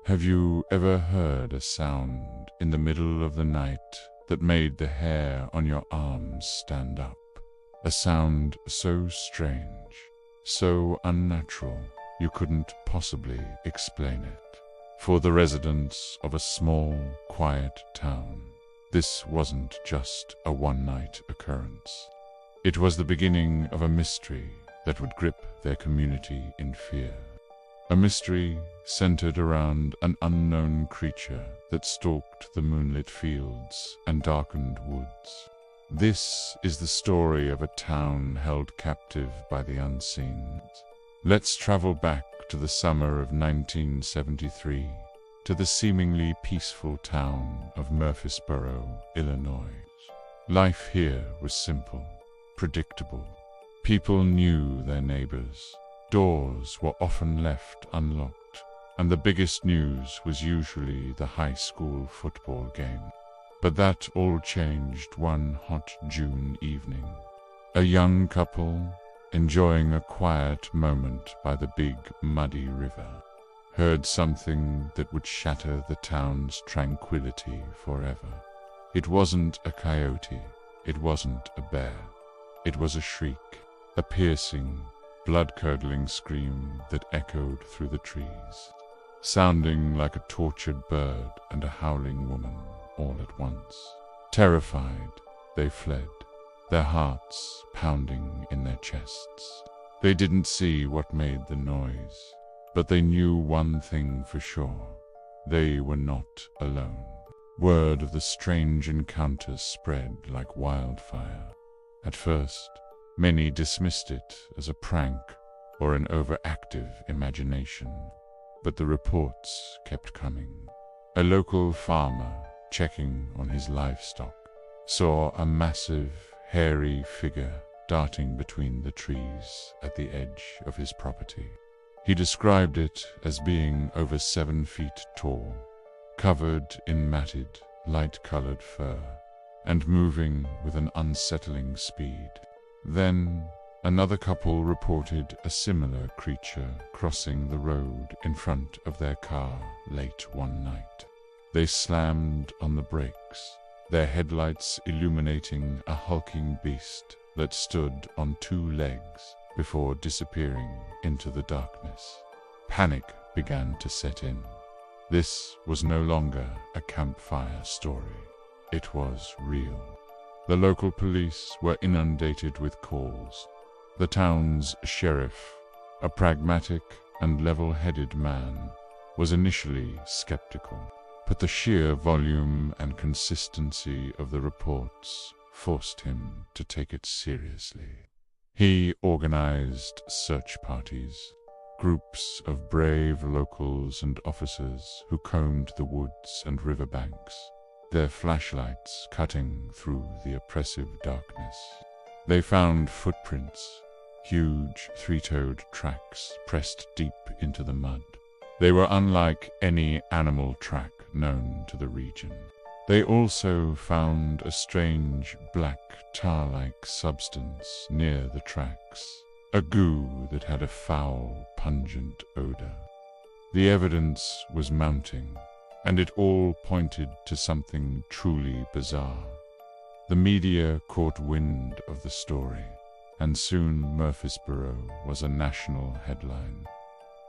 Have you ever heard a sound in the middle of the night that made the hair on your arms stand up? A sound so strange, so unnatural, you couldn't possibly explain it. For the residents of a small, quiet town, this wasn't just a one-night occurrence. It was the beginning of a mystery that would grip their community in fear. A mystery centered around an unknown creature that stalked the moonlit fields and darkened woods. This is the story of a town held captive by the unseen. Let's travel back to the summer of 1973, to the seemingly peaceful town of Murphysboro, Illinois. Life here was simple, predictable. People knew their neighbors. Doors were often left unlocked, and the biggest news was usually the high school football game. But that all changed one hot June evening. A young couple, enjoying a quiet moment by the big, muddy river, heard something that would shatter the town's tranquility forever. It wasn't a coyote, it wasn't a bear. It was a shriek, a piercing, blood-curdling scream that echoed through the trees, sounding like a tortured bird and a howling woman all at once. Terrified, they fled, their hearts pounding in their chests. They didn't see what made the noise, but they knew one thing for sure: they were not alone. Word of the strange encounter spread like wildfire. At first, many dismissed it as a prank or an overactive imagination, but the reports kept coming. A local farmer, checking on his livestock, saw a massive, hairy figure darting between the trees at the edge of his property. He described it as being over 7 feet tall, covered in matted, light-colored fur, and moving with an unsettling speed. Then, another couple reported a similar creature crossing the road in front of their car late one night. They slammed on the brakes, their headlights illuminating a hulking beast that stood on 2 legs before disappearing into the darkness. Panic began to set in. This was no longer a campfire story. It was real. The local police were inundated with calls. The town's sheriff, a pragmatic and level-headed man, was initially skeptical, but the sheer volume and consistency of the reports forced him to take it seriously. He organized search parties, groups of brave locals and officers who combed the woods and riverbanks, their flashlights cutting through the oppressive darkness. They found footprints, huge 3-toed tracks pressed deep into the mud. They were unlike any animal track known to the region. They also found a strange black tar-like substance near the tracks, a goo that had a foul, pungent odor. The evidence was mounting, and it all pointed to something truly bizarre. The media caught wind of the story, and soon Murphysboro was a national headline.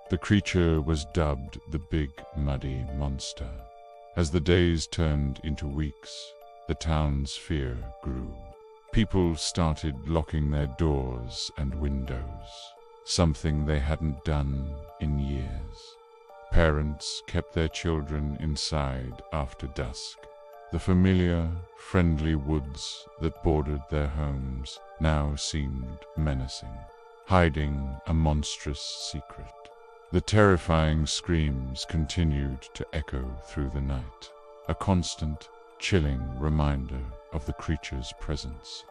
The creature was dubbed the Big Muddy Monster. As the days turned into weeks, the town's fear grew. People started locking their doors and windows, something they hadn't done in years. Parents kept their children inside after dusk. The familiar, friendly woods that bordered their homes now seemed menacing, hiding a monstrous secret. The terrifying screams continued to echo through the night, a constant, chilling reminder of the creature's presence.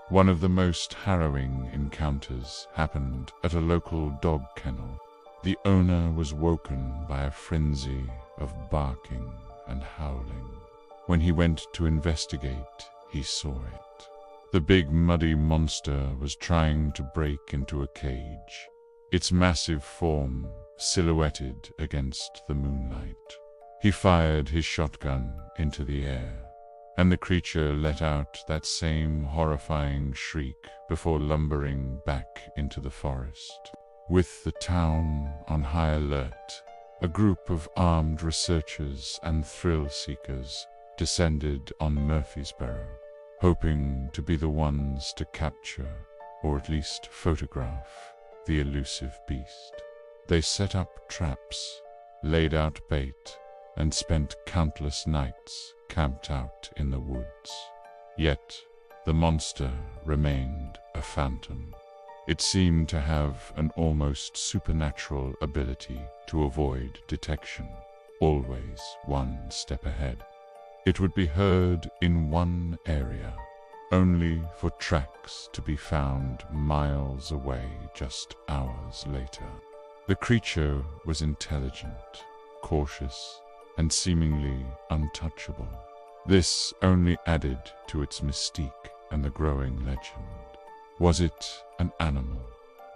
One of the most harrowing encounters happened at a local dog kennel. The owner was woken by a frenzy of barking and howling. When he went to investigate, he saw it. The big muddy monster was trying to break into a cage, its massive form silhouetted against the moonlight. He fired his shotgun into the air, and the creature let out that same horrifying shriek before lumbering back into the forest. With the town on high alert, a group of armed researchers and thrill-seekers descended on Murphysboro, hoping to be the ones to capture, or at least photograph, the elusive beast. They set up traps, laid out bait, and spent countless nights camped out in the woods. Yet, the monster remained a phantom. It seemed to have an almost supernatural ability to avoid detection, always one step ahead. It would be heard in one area, only for tracks to be found miles away just hours later. The creature was intelligent, cautious, and seemingly untouchable. This only added to its mystique and the growing legend. Was it an animal,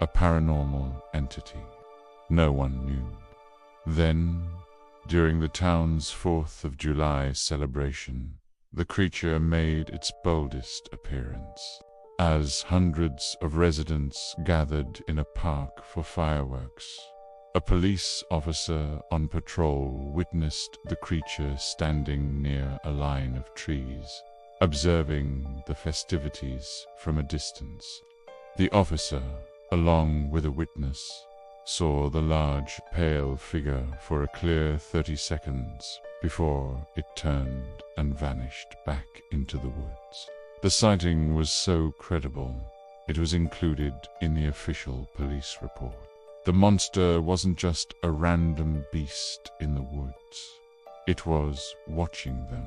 a paranormal entity? No one knew. Then, during the town's 4th of July celebration, the creature made its boldest appearance. As hundreds of residents gathered in a park for fireworks, a police officer on patrol witnessed the creature standing near a line of trees, observing the festivities from a distance. The officer, along with a witness, saw the large, pale figure for a clear 30 seconds before it turned and vanished back into the woods. The sighting was so credible, it was included in the official police report. The monster wasn't just a random beast in the woods. It was watching them.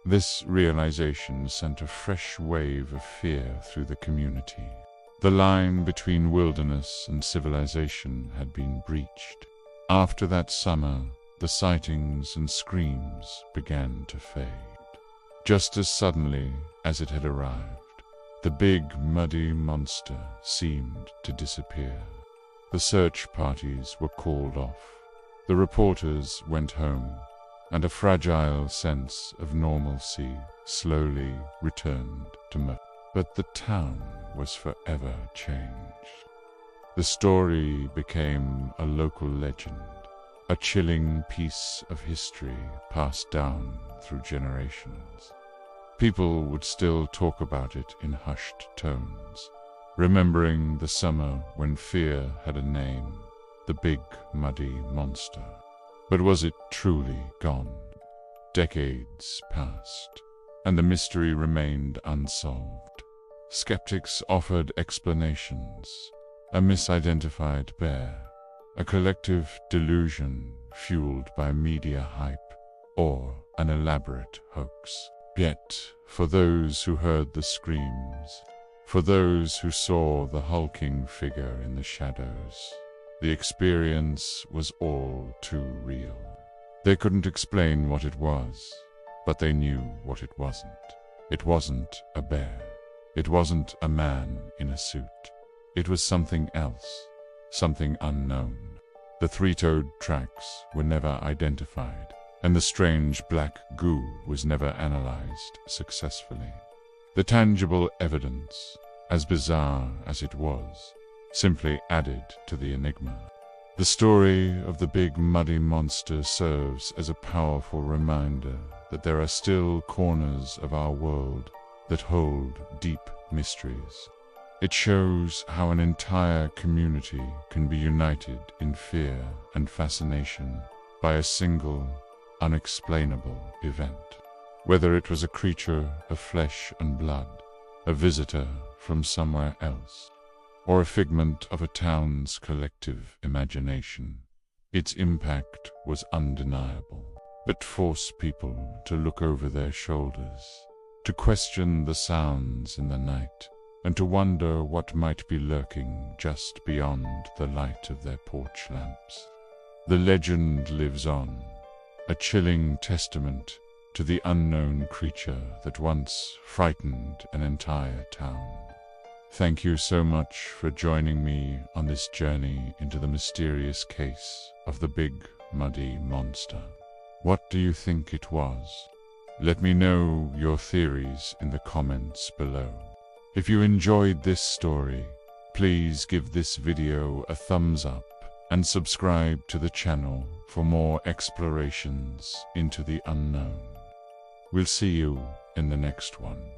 This realization sent a fresh wave of fear through the community. The line between wilderness and civilization had been breached. After that summer, the sightings and screams began to fade. Just as suddenly as it had arrived, the big, muddy monster seemed to disappear. The search parties were called off. The reporters went home, and a fragile sense of normalcy slowly returned to Murphysboro. But the town was forever changed. The story became a local legend, a chilling piece of history passed down through generations. People would still talk about it in hushed tones, remembering the summer when fear had a name, the big muddy monster. But was it truly gone? Decades passed, and the mystery remained unsolved. Skeptics offered explanations: a misidentified bear, a collective delusion fueled by media hype, or an elaborate hoax. Yet, for those who heard the screams, for those who saw the hulking figure in the shadows, the experience was all too real. They couldn't explain what it was, but they knew what it wasn't. It wasn't a bear. It wasn't a man in a suit. It was something else, something unknown. The three-toed tracks were never identified, and the strange black goo was never analyzed successfully. The tangible evidence, as bizarre as it was, simply added to the enigma. The story of the big muddy monster serves as a powerful reminder that there are still corners of our world that hold deep mysteries. It shows how an entire community can be united in fear and fascination by a single, unexplainable event. Whether it was a creature of flesh and blood, a visitor from somewhere else, or a figment of a town's collective imagination, its impact was undeniable. It forced people to look over their shoulders, to question the sounds in the night, and to wonder what might be lurking just beyond the light of their porch lamps. The legend lives on, a chilling testament to the unknown creature that once frightened an entire town. Thank you so much for joining me on this journey into the mysterious case of the big muddy monster. What do you think it was? Let me know your theories in the comments below. If you enjoyed this story, please give this video a thumbs up and subscribe to the channel for more explorations into the unknown. We'll see you in the next one.